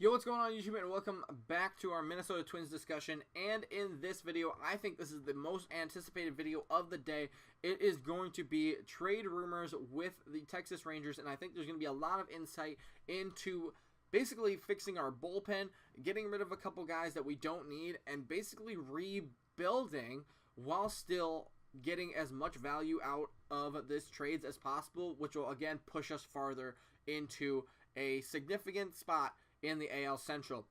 Yo, what's going on YouTube, and welcome back to our Minnesota Twins discussion. And in this video, I think this is the most anticipated video of the day. It is going to be trade rumors with the Texas Rangers, and I think there's going to be a lot of insight into basically fixing our bullpen, getting rid of a couple guys that we don't need, and basically rebuilding while still getting as much value out of this trades as possible, which will again push us farther into a significant spot in the AL Central.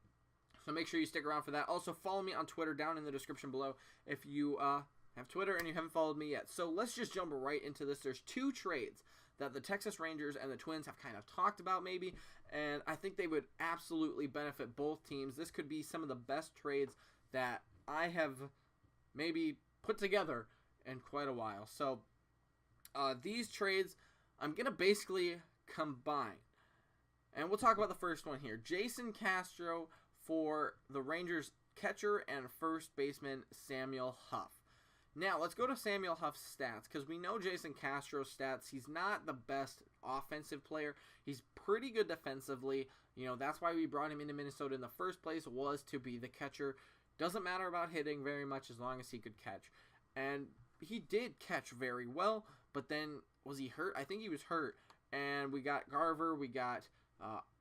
So make sure you stick around for that. Also, follow me on Twitter down in the description below if you have Twitter and you haven't followed me yet. So let's just jump right into this. There's two trades that the Texas Rangers and the Twins have kind of talked about maybe, and I think they would absolutely benefit both teams. This could be some of the best trades that I have maybe put together in quite a while. So these trades I'm going to basically combine. And we'll talk about the first one here. Jason Castro for the Rangers catcher and first baseman Samuel Huff. Now, let's go to Samuel Huff's stats, because we know Jason Castro's stats. He's not the best offensive player. He's pretty good defensively. You know, that's why we brought him into Minnesota in the first place, was to be the catcher. Doesn't matter about hitting very much as long as he could catch. And he did catch very well, but then, was he hurt? I think he was hurt. And we got Garver, we got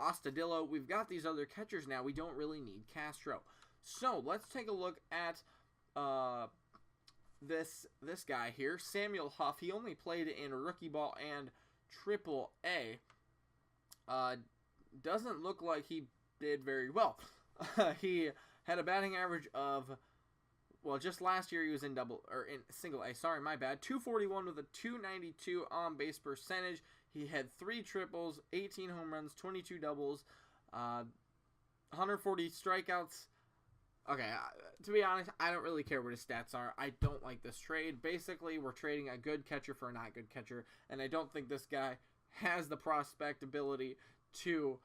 Astudillo. We've got these other catchers now. We don't really need Castro. So let's take a look at this guy here, Samuel Huff. He only played in rookie ball and Triple A. Doesn't look like he did very well. He had a batting average of, well, just last year he was in single A. Sorry, my bad. 241 with a 292 on base percentage. He had 3 triples, 18 home runs, 22 doubles, 140 strikeouts. Okay, to be honest, I don't really care what his stats are. I don't like this trade. Basically, we're trading a good catcher for a not good catcher, and I don't think this guy has the prospect ability to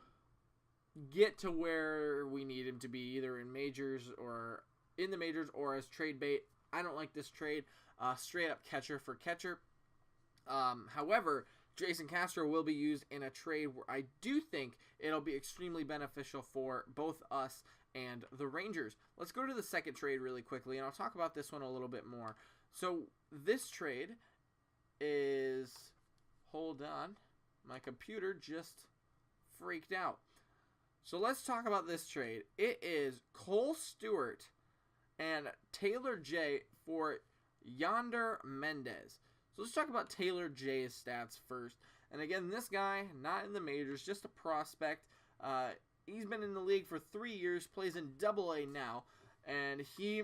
get to where we need him to be, either in majors or in the majors or as trade bait. I don't like this trade. Straight up catcher for catcher. However, Jason Castro will be used in a trade where I do think it'll be extremely beneficial for both us and the Rangers. Let's go to the second trade really quickly, and I'll talk about this one a little bit more. So this trade is, hold on, my computer just freaked out. So let's talk about this trade. It is Cole Stewart and Taylor J for Yonder Mendez. So let's talk about Taylor J's stats first. And again, this guy, not in the majors, just a prospect. He's been in the league for 3 years, plays in Double-A now, and he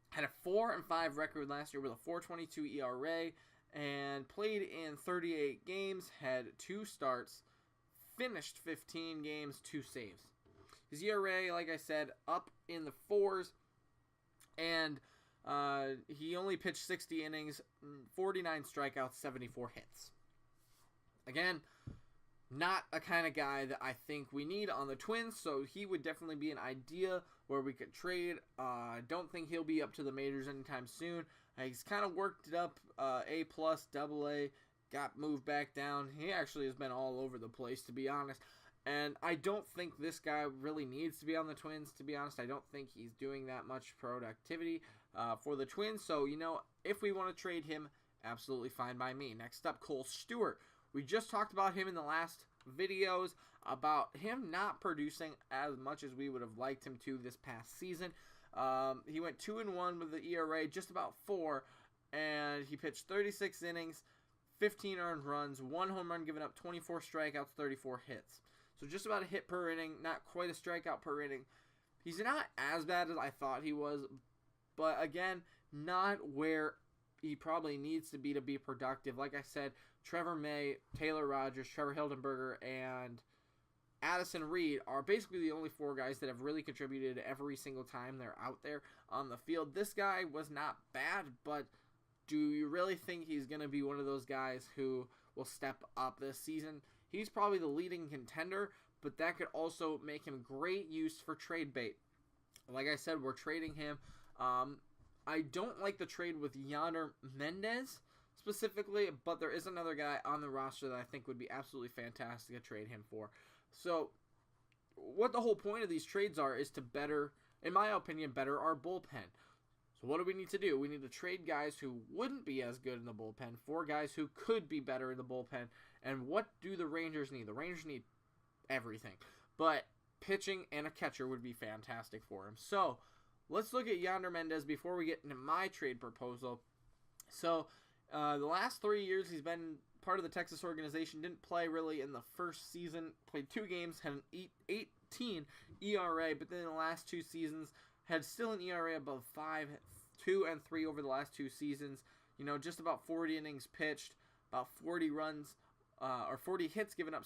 had a 4-5 record last year with a 4.22 ERA, and played in 38 games, had 2 starts, finished 15 games, 2 saves. His ERA, like I said, up in the 4s, and he only pitched 60 innings, 49 strikeouts, 74 hits. Again, not a kind of guy that I think we need on the Twins, so he would definitely be an idea where we could trade. Don't think he'll be up to the majors anytime soon. He's kind of worked it up, A+, Double-A, got moved back down. He actually has been all over the place, to be honest. And I don't think this guy really needs to be on the Twins, to be honest. I don't think he's doing that much productivity for the Twins. So, you know, if we want to trade him, absolutely fine by me. Next up, Cole Stewart. We just talked about him in the last videos, about him not producing as much as we would have liked him to this past season. He went 2-1 with the ERA, just about 4, and he pitched 36 innings, 15 earned runs, 1 home run given up, 24 strikeouts, 34 hits. So just about a hit per inning, not quite a strikeout per inning. He's not as bad as I thought he was, but again, not where he probably needs to be productive. Like I said, Trevor May, Taylor Rogers, Trevor Hildenberger, and Addison Reed are basically the only 4 guys that have really contributed every single time they're out there on the field. This guy was not bad, but do you really think he's going to be one of those guys who will step up this season? He's probably the leading contender, but that could also make him great use for trade bait. Like I said, we're trading him. I don't like the trade with Yonder Mendez specifically, but there is another guy on the roster that I think would be absolutely fantastic to trade him for. So what the whole point of these trades is to better, in my opinion, better our bullpen. So what do we need to do? We need to trade guys who wouldn't be as good in the bullpen for guys who could be better in the bullpen. And what do the Rangers need? The Rangers need everything. But pitching and a catcher would be fantastic for him. So let's look at Yonder Mendez before we get into my trade proposal. So the last 3 years he's been part of the Texas organization. Didn't play really in the first season. Played 2 games, had an 18 ERA, but then in the last 2 seasons had still an ERA above 5, 2 and 3 over the last 2 seasons. You know, just about 40 innings pitched, about 40 runs, or 40 hits given up,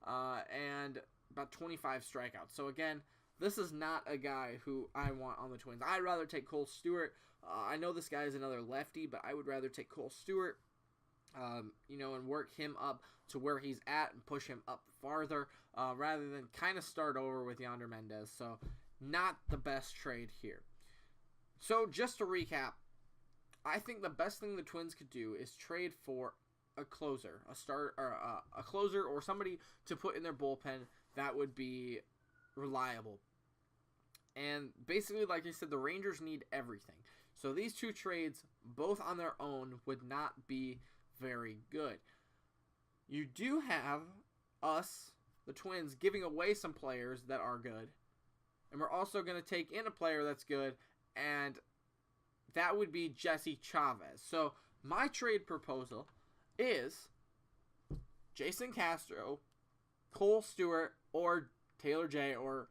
and about 25 strikeouts. So again, this is not a guy who I want on the Twins. I'd rather take Cole Stewart. I know this guy is another lefty, but I would rather take Cole Stewart, and work him up to where he's at and push him up farther, rather than kind of start over with Yonder Mendez. So not the best trade here. So just to recap, I think the best thing the Twins could do is trade for a closer, a closer or somebody to put in their bullpen that would be reliable. And basically, like I said, the Rangers need everything. So these 2 trades, both on their own, would not be very good. You do have us, the Twins, giving away some players that are good. And we're also going to take in a player that's good, and that would be Jesse Chavez. So my trade proposal is Jason Castro, Cole Stewart, or Taylor J. Or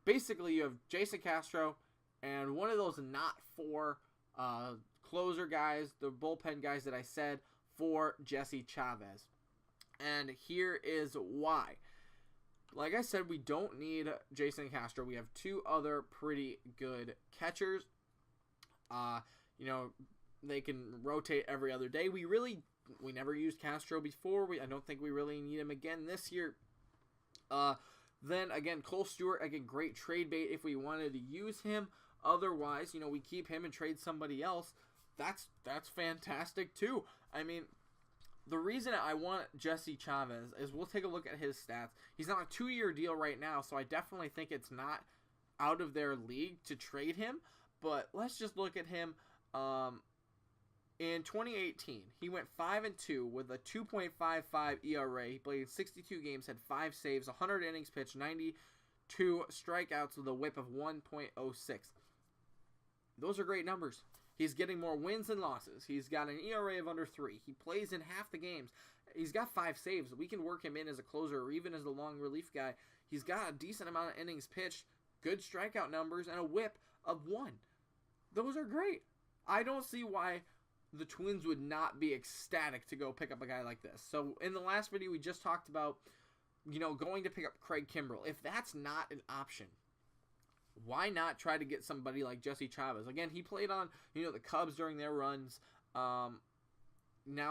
basically you have Jason Castro and one of those not 4 closer guys, the bullpen guys that I said, for Jesse Chavez. And here is why. Like I said, we don't need Jason Castro. We have 2 other pretty good catchers. They can rotate every other day. We never used Castro before. I don't think we really need him again this year. Then again, Cole Stewart, again, great trade bait if we wanted to use him. Otherwise, we keep him and trade somebody else. That's fantastic too. I mean, the reason I want Jesse Chavez is we'll take a look at his stats. He's on a 2-year deal right now, so I definitely think it's not out of their league to trade him. But let's just look at him. In 2018, he went 5-2 with a 2.55 ERA. He played 62 games, had 5 saves, 100 innings pitched, 92 strikeouts with a whip of 1.06. Those are great numbers. He's getting more wins than losses. He's got an ERA of under 3. He plays in half the games. He's got 5 saves. We can work him in as a closer or even as a long relief guy. He's got a decent amount of innings pitched, good strikeout numbers, and a whip of 1. Those are great. I don't see why the Twins would not be ecstatic to go pick up a guy like this. So in the last video, we just talked about, going to pick up Craig Kimbrell. If that's not an option, why not try to get somebody like Jesse Chavez? Again, he played on, the Cubs during their runs. Now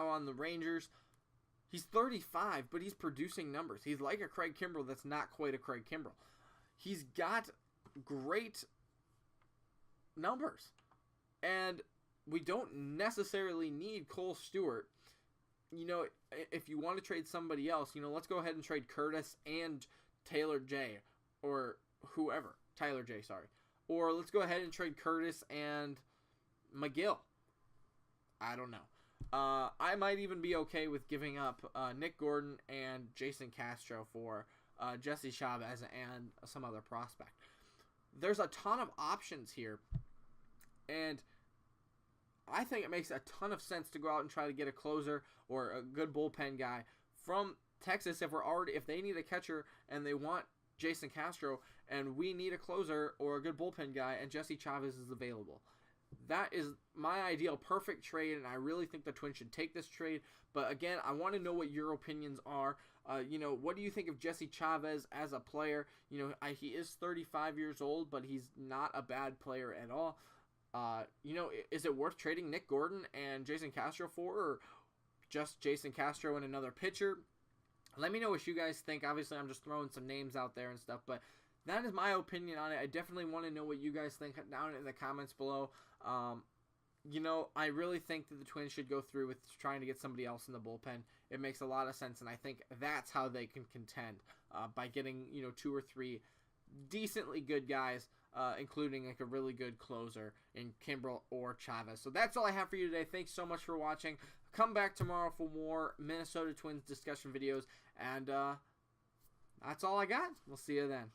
on the Rangers. He's 35, but he's producing numbers. He's like a Craig Kimbrell that's not quite a Craig Kimbrell. He's got great numbers. And we don't necessarily need Cole Stewart. If you want to trade somebody else, let's go ahead and trade Curtis and Taylor J. Or whoever. Tyler J, sorry. Or let's go ahead and trade Curtis and McGill. I don't know. I might even be okay with giving up Nick Gordon and Jason Castro for Jesse Chavez and some other prospect. There's a ton of options here. And I think it makes a ton of sense to go out and try to get a closer or a good bullpen guy from Texas if they need a catcher and they want Jason Castro and we need a closer or a good bullpen guy and Jesse Chavez is available. That is my ideal perfect trade, and I really think the Twins should take this trade. But again, I want to know what your opinions are. What do you think of Jesse Chavez as a player? He is 35 years old, but he's not a bad player at all. Is it worth trading Nick Gordon and Jason Castro for, or just Jason Castro and another pitcher? Let me know what you guys think. Obviously, I'm just throwing some names out there and stuff, but that is my opinion on it. I definitely want to know what you guys think down in the comments below. I really think that the Twins should go through with trying to get somebody else in the bullpen. It makes a lot of sense, and I think that's how they can contend by getting, 2 or 3 decently good guys, including like a really good closer in Kimbrel or Chavez. So that's all I have for you today. Thanks so much for watching. Come back tomorrow for more Minnesota Twins discussion videos, and that's all I got. We'll see you then.